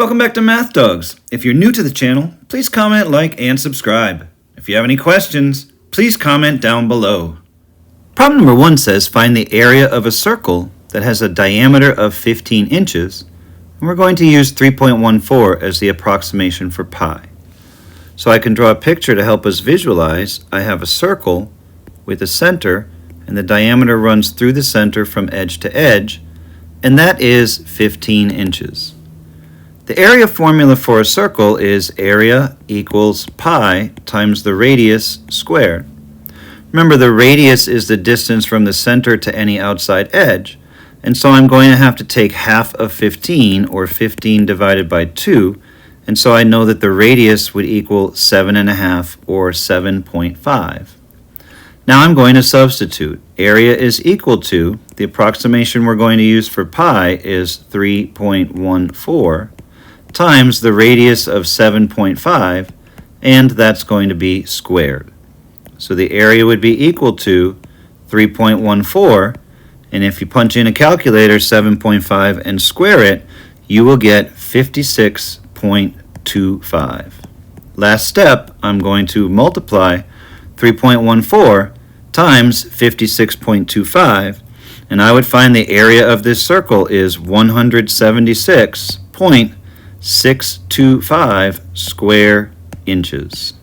Welcome back to Math Dogs. If you're new to the channel, please comment, like, and subscribe. If you have any questions, please comment down below. Problem number 1 says find the area of a circle that has a diameter of 15 inches, and we're going to use 3.14 as the approximation for pi. So I can draw a picture to help us visualize. I have a circle with a center, and the diameter runs through the center from edge to edge, and that is 15 inches. The area formula for a circle is area equals pi times the radius squared. Remember, the radius is the distance from the center to any outside edge, and so I'm going to have to take half of 15, or 15 divided by 2, and so I know that the radius would equal 7.5, or 7.5. Now I'm going to substitute. Area is equal to, the approximation we're going to use for pi is 3.14, times the radius of 7.5, and that's going to be squared. So the area would be equal to 3.14, and if you punch in a calculator 7.5 and square it, you will get 56.25. Last step, I'm going to multiply 3.14 times 56.25, and I would find the area of this circle is 176.625 square inches.